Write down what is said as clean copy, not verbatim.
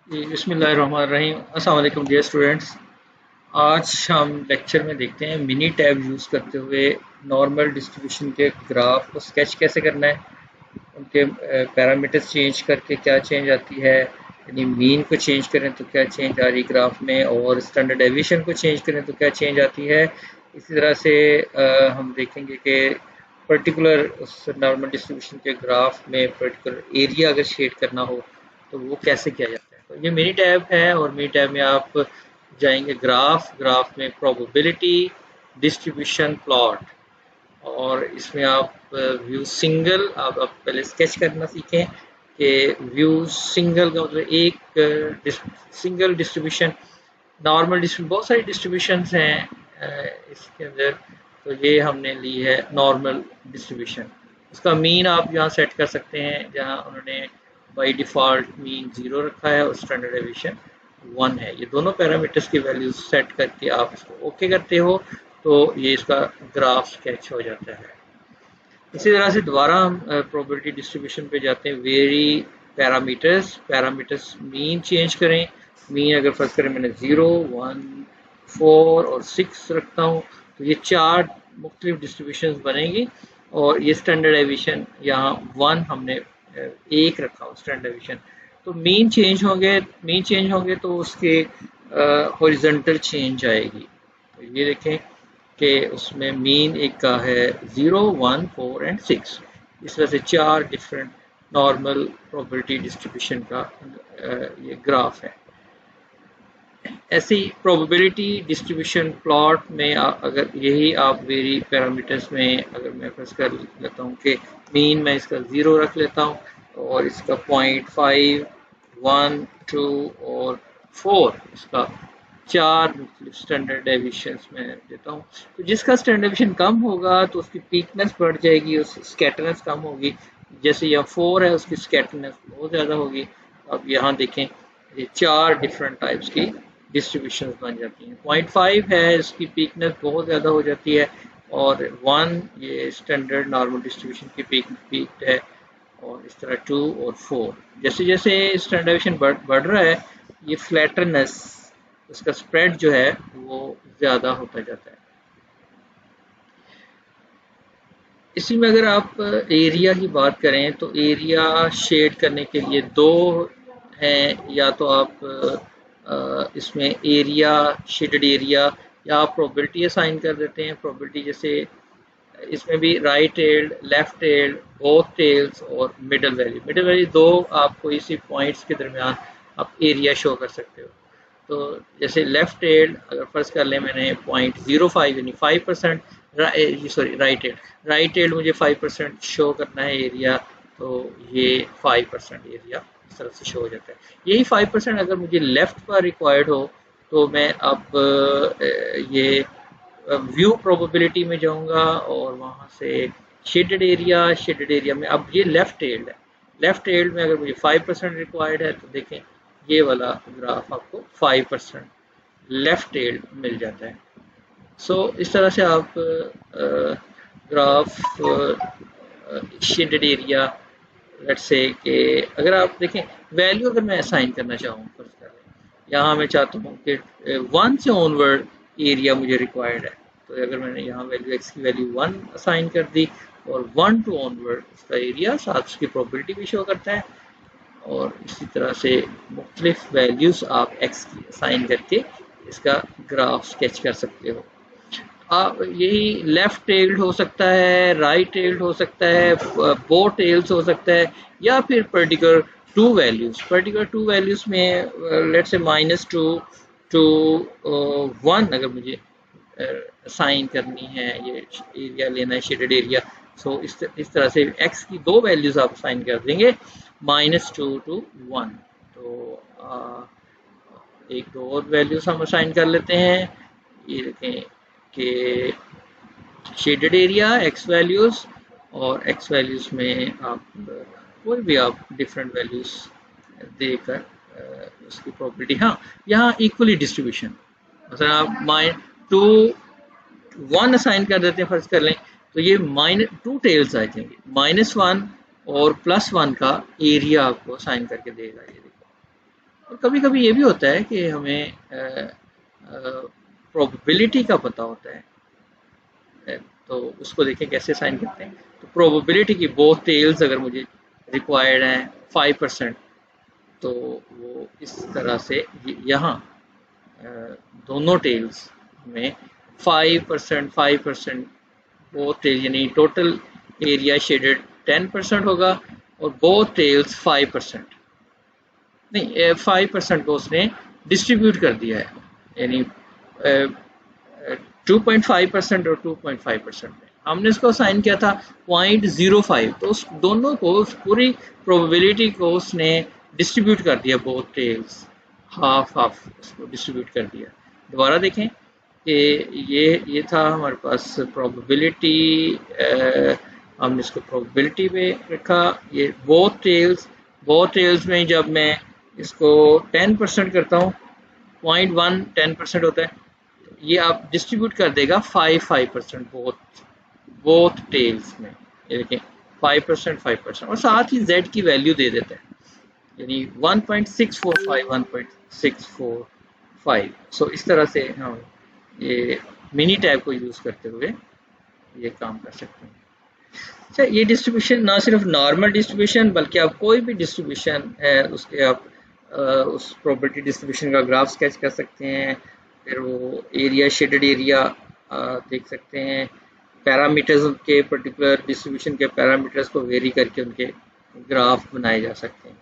जी, बिस्मिल्लाहिर्रहमानिर्रहीम। अस्सलाम वालेकुम डियर स्टूडेंट्स। आज हम लेक्चर में देखते हैं मिनी टैब यूज़ करते हुए नॉर्मल डिस्ट्रीब्यूशन के ग्राफ को स्केच कैसे करना है, उनके पैरामीटर्स चेंज करके क्या चेंज आती है, यानी मीन को चेंज करें तो क्या चेंज आ रही ग्राफ में, और स्टैंडर्ड डेविएशन को चेंज करें तो क्या चेंज आती है। इसी तरह से हम देखेंगे कि पर्टिकुलर उस नॉर्मल डिस्ट्रीब्यूशन के ग्राफ में पर्टिकुलर एरिया अगर शेड करना हो तो वो कैसे किया जाता है। तो ये मिनी टैब है और मिनी टैब में आप जाएंगे ग्राफ में प्रोबेबिलिटी डिस्ट्रीब्यूशन प्लॉट, और इसमें आप व्यू सिंगल आप पहले स्केच करना सीखें कि व्यू सिंगल का मतलब एक सिंगल डिस्ट्रीब्यूशन। नॉर्मल डिस्ट्रीब्यूशन बहुत सारी डिस्ट्रीब्यूशंस हैं इसके अंदर, तो ये हमने ली है नॉर्मल डिस्ट्रीब्यूशन। उसका मीन आप यहाँ सेट कर सकते हैं, जहाँ उन्होंने बाय डिफ़ॉल्ट मीन 0 रखा है और स्टैंडर्ड डेविएशन 1 है। ये दोनों पैरामीटर्स की वैल्यूज सेट करके आप इसको ओके करते हो तो ये इसका ग्राफ स्केच हो जाता है। इसी तरह से दोबारा हम प्रोबेबिलिटी डिस्ट्रीब्यूशन पे जाते हैं। वेरी पैरामीटर्स मीन चेंज करें। मीन अगर फर्स्ट करें मैंने 0, 1, 4 और 6 रखता हूँ तो ये 4 मुख्तलिफ डिस्ट्रीब्यूशन बनेगी, और ये स्टैंडर्ड डेविएशन यहाँ 1 हमने एक रखा हो स्टैंडर्ड डेविएशन। तो मीन चेंज होंगे तो उसके हॉरिजॉन्टल चेंज आएगी। तो ये देखें कि उसमें मीन एक का है 0, 1, 4 एंड 6। इस तरह से 4 डिफरेंट नॉर्मल प्रोबेबिलिटी डिस्ट्रीब्यूशन का ये ग्राफ है। ऐसी प्रोबेबिलिटी डिस्ट्रीब्यूशन प्लॉट में अगर यही आप वेरी पैरामीटर्स में अगर मैं फर्स्ट कर लेता हूँ कि मीन मैं इसका 0 रख लेता हूँ और इसका 0.5, 1, 2 और 4 इसका 4 स्टैंडर्ड डेविएशन में देता हूँ। तो जिसका स्टैंडर्ड डेविएशन कम होगा तो उसकी पीकनेस बढ़ जाएगी, उसकी स्कैटरनेस कम होगी। जैसे यहाँ 4 है उसकी स्कैटरनेस बहुत ज़्यादा होगी। अब यहाँ देखें ये 4 डिफरेंट टाइप्स की डिस्ट्रीब्यूशन बन जाती हैं। 0.5 है इसकी पीकनेस बहुत ज़्यादा हो जाती है, और 1 ये स्टैंडर्ड नॉर्मल डिस्ट्रीब्यूशन की पीक है, और इस तरह 2 और 4 जैसे जैसे स्टैंडर्ड डेविएशन बढ़ रहा है ये फ्लैटनेस उसका स्प्रेड जो है वो ज़्यादा होता जाता है। इसी में अगर आप एरिया की बात करें तो एरिया शेड करने के लिए दो हैं, या तो आप इसमें एरिया शेडेड एरिया या आप प्रोबेबिलिटी असाइन कर देते हैं। प्रोबेबिलिटी जैसे इसमें भी right tailed, left tailed, both tails और मिडल वैल्यू दो आपको इसी पॉइंट्स के दरमियान आप एरिया शो कर सकते हो। तो जैसे लेफ्ट टेल्ड अगर फर्स्ट कर लें मैंने 0.05 यानी 5%, सॉरी राइट टेल्ड मुझे 5% शो करना है एरिया, तो ये 5% एरिया इस तरह से शो हो जाता है। यही 5% अगर मुझे लेफ्ट पर रिक्वायर्ड हो तो मैं अब ये व्यू प्रोबेबिलिटी में जाऊंगा और वहां से शेडेड एरिया में अब ये लेफ्ट टेल्ड है। लेफ्ट टेल्ड में अगर मुझे 5% रिक्वायर्ड है तो देखें ये वाला ग्राफ आपको 5% लेफ्ट टेल्ड मिल जाता है। सो इस तरह से आप graph shaded area let's say कि अगर आप देखें वैल्यू अगर मैं असाइन करना चाहूँ, यहाँ मैं चाहता हूँ कि 1 से ऑनवर्ड एरिया मुझे रिक्वायर्ड है, तो अगर मैंने यहाँ वैल्यू x की वैल्यू 1 असाइन कर दी और 1 टू ऑनवर्ड उसका एरिया साथ उसकी प्रोबेबिलिटी भी शो करता है, और इसी तरह से मुख्तलिफ वैल्यूज आप x की असाइन करके इसका ग्राफ स्केच कर सकते हो। आप यही लेफ्ट टेल्ड हो सकता है, राइट टेल्ड हो सकता है, बोथ टेल्स हो सकता है, या फिर पर्टिकुलर टू वैल्यूज में लेट्स से -2 टू 1 अगर मुझे असाइन करनी है, ये एरिया लेना है शेडेड एरिया। सो इस तरह से x की दो वैल्यूज आप असाइन कर देंगे -2 टू 1। तो एक दो और वैल्यूज हम असाइन कर लेते हैं। ये देखें कि शेडेड एरिया x वैल्यूज, और x वैल्यूज में आप कोई भी आप डिफरेंट वैल्यूज देकर उसकी प्रोबेबिलिटी, हाँ यहाँ इक्वली डिस्ट्रीब्यूशन मतलब आप टू 1 असाइन कर देते हैं, फर्ज कर लें तो ये -2 टेल्स आ जाएंगे, -1 और +1 का एरिया आपको असाइन करके देगा। ये देखो और कभी कभी ये भी होता है कि हमें प्रोबेबिलिटी का पता होता है, तो उसको देखें कैसे साइन करते हैं। तो प्रोबेबिलिटी की बोथ टेल्स अगर मुझे रिक्वायर्ड हैं 5%, तो वो इस तरह से यहाँ दोनों टेल्स में 5%, 5% बोथ टेल, यानी टोटल एरिया शेडेड 10% होगा और बोथ टेल्स 5%, नहीं 5% को उसने डिस्ट्रीब्यूट कर दिया है, यानी 2.5% और 2.5% में हमने इसको साइन किया था 0.05, तो उस दोनों को, उस पूरी प्रोबेबिलिटी को उसने डिस्ट्रीब्यूट कर दिया, बोथ टेल्स हाफ हाफ उसको डिस्ट्रीब्यूट कर दिया। दोबारा देखें कि ये था हमारे पास प्रोबेबिलिटी, हमने इसको प्रोबेबिलिटी पे रखा। ये बोथ टेल्स में जब मैं इसको 10% करता हूँ, 0.1 10% होता है, ये आप डिस्ट्रीब्यूट कर देगा 5% बोथ टेल्स में। ये देखें 5%, 5% और साथ ही z की वैल्यू दे देता है, यानी 1.645, 1.645। सो इस तरह से हम ये मिनी टैब को यूज़ करते हुए ये काम कर सकते हैं। अच्छा, ये डिस्ट्रीब्यूशन ना सिर्फ नॉर्मल डिस्ट्रीब्यूशन, बल्कि आप कोई भी डिस्ट्रीब्यूशन है उसके आप उस प्रॉपर्टी डिस्ट्रीब्यूशन का ग्राफ स्केच कर सकते हैं, फिर वो एरिया, शेडेड एरिया देख सकते हैं, पैरामीटर्स के पर्टिकुलर डिस्ट्रीब्यूशन के पैरामीटर्स को वेरी करके उनके ग्राफ बनाए जा सकते हैं।